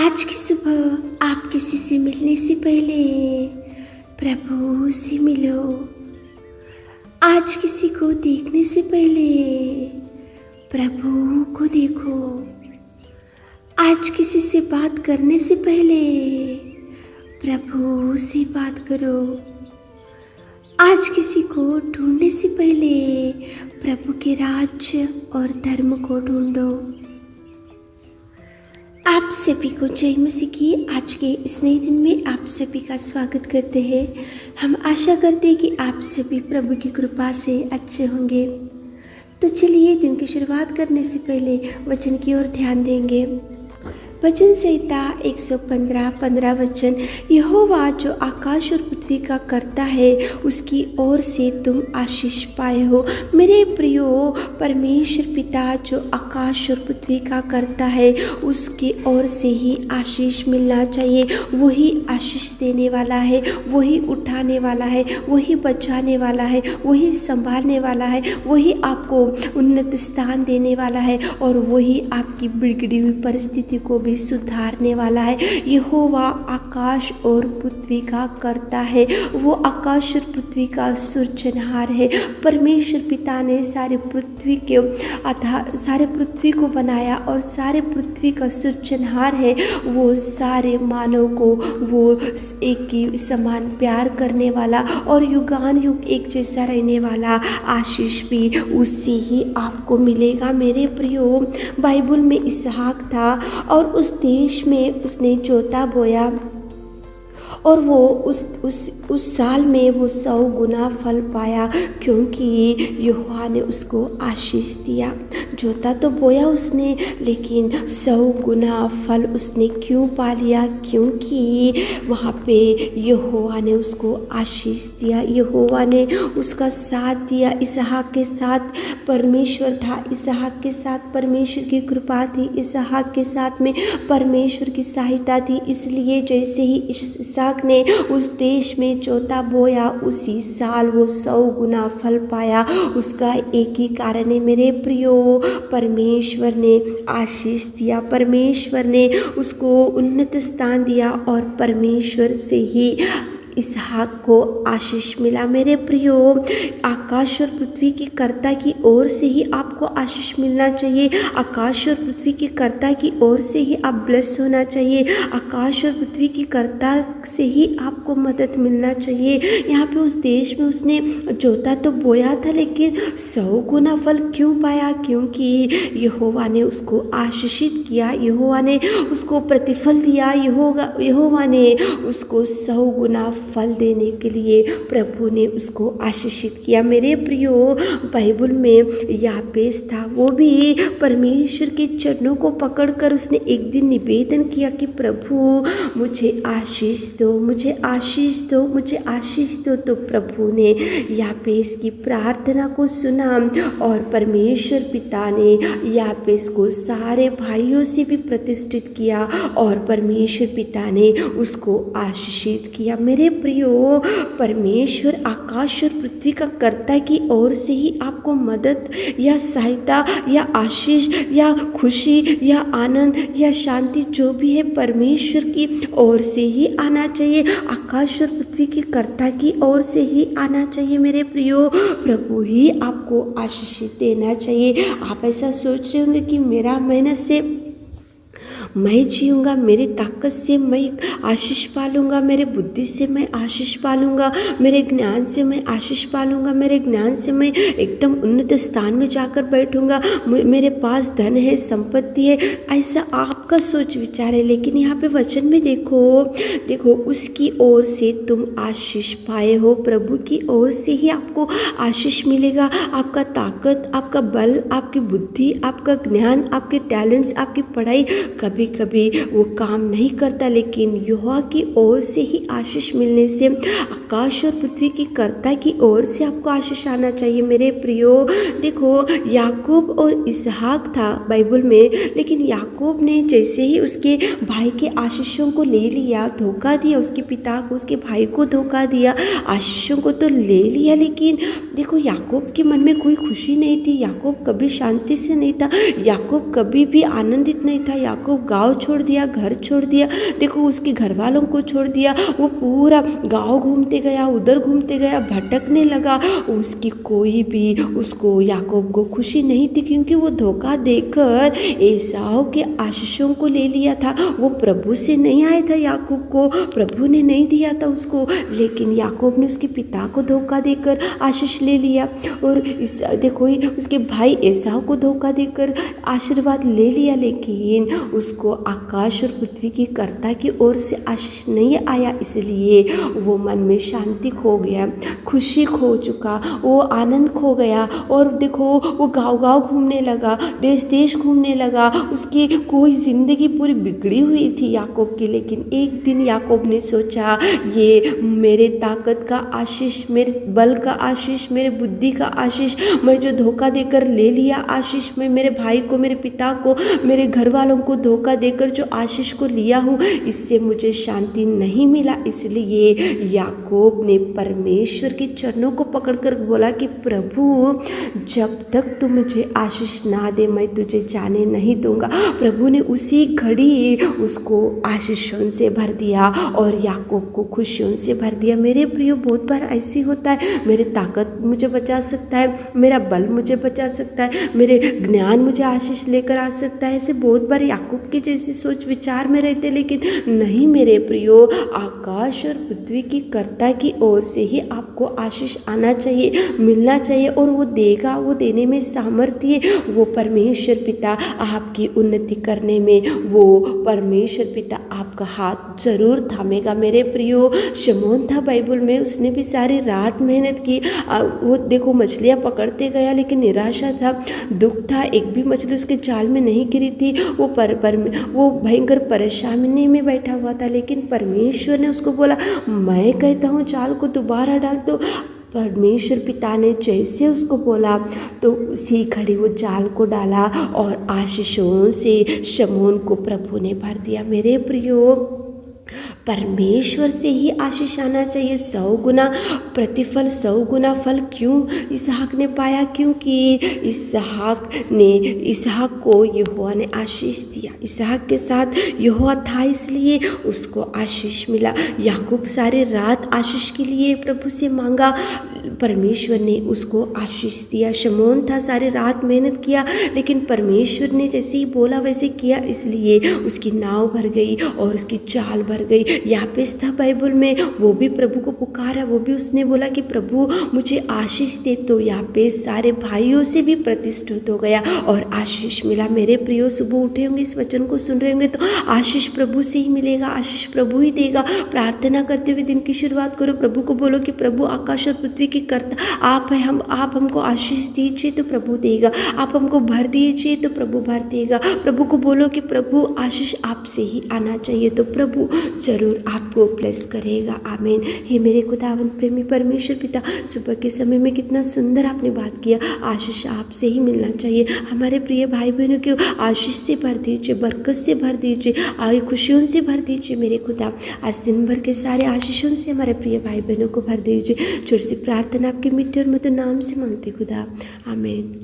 आज की सुबह आप किसी से मिलने से पहले प्रभु से मिलो। आज किसी को देखने से पहले प्रभु को देखो। आज किसी से बात करने से पहले प्रभु से बात करो। आज किसी को ढूंढने से पहले प्रभु के राज्य और धर्म को ढूंढो। आप सभी को जय मसीह की आज के इस नए दिन में आप सभी का स्वागत करते हैं। हम आशा करते हैं कि आप सभी प्रभु की कृपा से अच्छे होंगे। तो चलिए दिन की शुरुआत करने से पहले वचन की ओर ध्यान देंगे। वचन संहिता 115 वचन, यहोवा जो आकाश और पृथ्वी का करता है उसकी ओर से तुम आशीष पाए हो। मेरे प्रियो, परमेश्वर पिता जो आकाश और पृथ्वी का करता है उसकी ओर से ही आशीष मिलना चाहिए। वही आशीष देने वाला है, वही उठाने वाला है, वही बचाने वाला है, वही संभालने वाला है, वही आपको उन्नत स्थान देने वाला है और वही आपकी बिगड़ी हुई परिस्थिति को भी सुधारने वाला है। यहोवा आकाश और पृथ्वी का करता है, वो आकाश और पृथ्वी का सृजनहार है। परमेश्वर पिता ने सारे पृथ्वी को बनाया और सारे पृथ्वी का सृजनहार है। वो सारे मानव को वो एक ही समान प्यार करने वाला और युगान युग एक जैसा रहने वाला आशीष भी उससे ही आपको मिलेगा। मेरे प्रियो, बाइबल में इसहाक था और उस देश में उसने जोता बोया और वो उस साल में वो 100 गुना फल पाया, क्योंकि यहोवा ने उसको आशीष दिया। जोता तो बोया उसने, लेकिन 100 गुना फल उसने क्यों पा लिया? क्योंकि वहाँ पे यहोवा ने उसको आशीष दिया, यहोवा ने उसका साथ दिया। इसहाक के साथ परमेश्वर था, इसहाक के साथ परमेश्वर की कृपा थी, इसहाक के साथ में परमेश्वर की सहायता थी। इसलिए जैसे ही इसहाक ने उस देश में जोता बोया, उसी साल वो 100 गुना फल पाया। उसका एक ही कारण है मेरे प्रियो, परमेश्वर ने आशीष दिया, परमेश्वर ने उसको उन्नत स्थान दिया और परमेश्वर से ही इसहाक को आशीष मिला। मेरे प्रियो, आकाश और पृथ्वी की कर्ता की ओर से ही आपको आशीष मिलना चाहिए। आकाश और पृथ्वी की कर्ता की ओर से ही आप ब्लेस होना चाहिए। आकाश और पृथ्वी की कर्ता से ही आपको मदद मिलना चाहिए। यहाँ पे उस देश में उसने जोता तो बोया था, लेकिन 100 गुना फल क्यों पाया? क्योंकि यहोवा ने उसको आशीषित किया, यहोवा ने उसको प्रतिफल दिया, यहोवा ने उसको 100 गुना फल देने के लिए प्रभु ने उसको आशीषित किया। मेरे प्रियो, बाइबल में यापेस था, वो भी परमेश्वर के चरणों को पकड़कर उसने एक दिन निवेदन किया कि प्रभु मुझे आशीष दो, मुझे आशीष दो, मुझे आशीष दो। तो प्रभु ने यापेस की प्रार्थना को सुना और परमेश्वर पिता ने यापेस को सारे भाइयों से भी प्रतिष्ठित किया और परमेश्वर पिता ने उसको आशीषित किया। मेरे प्रियो, परमेश्वर आकाश और पृथ्वी का कर्ता की ओर से ही आपको मदद या सहायता या आशीष या खुशी या आनंद या शांति जो भी है परमेश्वर की ओर से ही आना चाहिए। आकाश और पृथ्वी की कर्ता की ओर से ही आना चाहिए। मेरे प्रियो, प्रभु ही आपको आशीष देना चाहिए। आप ऐसा सोच रहे होंगे कि मेरा मेहनत से मैं जीऊँगा, मेरी ताकत से मैं आशीष पालूँगा, मेरे बुद्धि से मैं आशीष पालूँगा, मेरे ज्ञान से मैं आशीष पालूँगा, मेरे ज्ञान से मैं एकदम उन्नत स्थान में जाकर बैठूँगा, मेरे पास धन है, संपत्ति है। ऐसा आपका सोच विचार है, लेकिन यहाँ पे वचन में देखो उसकी ओर से तुम आशीष पाए हो। प्रभु की ओर से ही आपको आशीष मिलेगा। आपका ताकत, आपका बल, आपकी बुद्धि, आपका ज्ञान, आपके टैलेंट्स, आपकी पढ़ाई कभी कभी वो काम नहीं करता, लेकिन यहोवा की ओर से ही आशीष मिलने से आकाश और पृथ्वी की कर्ता की ओर से आपको आशीष आना चाहिए। मेरे प्रियो, देखो याकूब और इसहाक था बाइबल में, लेकिन याकूब ने जैसे ही उसके भाई के आशीषों को ले लिया, धोखा दिया, उसके पिता को, उसके भाई को धोखा दिया। आशीषों को तो ले लिया, लेकिन देखो याकूब के मन में कोई खुशी नहीं थी। याकूब कभी शांति से नहीं था, याकूब कभी भी आनंदित नहीं था, याकूब गांव छोड़ दिया, घर छोड़ दिया, देखो उसके घर वालों को छोड़ दिया, वो पूरा गांव घूमते गया, उधर घूमते गया, भटकने लगा। उसकी कोई भी उसको याकूब को खुशी नहीं थी, क्योंकि वो धोखा देकर एसाव के आशीषों को ले लिया था। वो प्रभु से नहीं आया था, याकूब को प्रभु ने नहीं दिया था उसको, लेकिन याकूब ने उसके पिता को धोखा देकर आशीष ले लिया। और इस देखो उसके भाई एसाव को धोखा देकर आशीर्वाद ले लिया, लेकिन उसको आकाश और पृथ्वी की कर्ता की ओर से आशीष नहीं आया, इसलिए वो मन में शांति खो गया, खुशी खो चुका, वो आनंद खो गया। और देखो वो गांव-गांव घूमने लगा, देश देश घूमने लगा, उसकी कोई ज़िंदगी पूरी बिगड़ी हुई थी याकूब की। लेकिन एक दिन याकूब ने सोचा, ये मेरे ताकत का आशीष, मेरे बल का आशीष, मेरे बुद्धि का आशीष, मैं जो धोखा देकर ले लिया आशीष, मैं मेरे भाई को, मेरे पिता को, मेरे घर वालों को धोखा देकर जो आशीष को लिया हूँ, इससे मुझे शांति नहीं मिला। इसलिए याकूब ने परमेश्वर के चरणों को पकड़कर बोला कि प्रभु, जब तक तू मुझे आशीष ना दे मैं तुझे जाने नहीं दूंगा। प्रभु ने उसी घड़ी उसको आशीषों से भर दिया और याकूब को खुशियों से भर दिया। मेरे प्रियो, बहुत बार ऐसे होता है, मेरी ताकत मुझे बचा सकता है, मेरा बल मुझे बचा सकता है, मेरे ज्ञान मुझे आशीष लेकर आ सकता है, ऐसे बहुत बार याकूब की जैसी सोच विचार में रहते। लेकिन नहीं मेरे प्रियो, आकाश और पृथ्वी की कर्ता की ओर से ही आपको आशीष आना चाहिए, मिलना चाहिए, और वो देगा, वो देने में सामर्थ्य है। वो परमेश्वर पिता आपकी उन्नति करने में, वो परमेश्वर पिता आपका हाथ जरूर थामेगा। मेरे प्रियो, शमौन था बाइबल में, उसने भी सारी रात मेहनत की, वो देखो मछलियाँ पकड़ते गया, लेकिन निराशा था, दुख था, एक भी मछली उसके जाल में नहीं गिरी थी। वो भयंकर परेशानी में बैठा हुआ था, लेकिन परमेश्वर ने उसको बोला, मैं कहता हूँ जाल को दोबारा डाल दो। परमेश्वर पिता ने जैसे उसको बोला तो उसी घड़ी वो जाल को डाला और आशीषों से शमौन को प्रभु ने भर दिया। मेरे प्रियो, परमेश्वर से ही आशीष आना चाहिए। 100 गुना प्रतिफल, 100 गुना फल क्यों इसहाक ने पाया? क्योंकि इसहाक को यहोवा ने आशीष दिया। इसहाक के साथ यहोवा था, इसलिए उसको आशीष मिला। याकूब सारी रात आशीष के लिए प्रभु से मांगा, परमेश्वर ने उसको आशीष दिया। शमौन था, सारी रात मेहनत किया, लेकिन परमेश्वर ने जैसे ही बोला वैसे किया, इसलिए उसकी नाव भर गई और उसकी जाल भर गई। यापेस था बाइबल में, वो भी प्रभु को पुकारा, वो भी उसने बोला कि प्रभु मुझे आशीष दे, तो यापेस सारे भाइयों से भी प्रतिष्ठित हो गया और आशीष मिला। मेरे प्रियो, सुबह उठे होंगे, इस वचन को सुन रहे होंगे तो आशीष प्रभु से ही मिलेगा, आशीष प्रभु ही देगा। प्रार्थना करते हुए दिन की शुरुआत करो, प्रभु को बोलो कि प्रभु आकाश और पृथ्वी की कर्ता आप है, आप हमको आशीष दीजिए तो प्रभु देगा, आप हमको भर दीजिए तो प्रभु भर देगा। प्रभु को बोलो कि प्रभु आशीष आपसे ही आना चाहिए, तो प्रभु जरूर आपको ब्लेस करेगा। आमीन। हे मेरे खुदावंद प्रेमी परमेश्वर पिता, सुबह के समय में कितना सुंदर आपने बात किया। आशीष आपसे ही मिलना चाहिए। हमारे प्रिय भाई बहनों को आशीष से भर दीजिए, बरकत से भर दीजिए, आगे खुशियों से भर दीजिए मेरे खुदा। आज दिन भर के सारे आशीषों से हमारे प्रिय भाई बहनों को भर दीजिए। छोटी सी प्रार्थना आपके मीठे और मधुर नाम से मांगते खुदा, आमीन।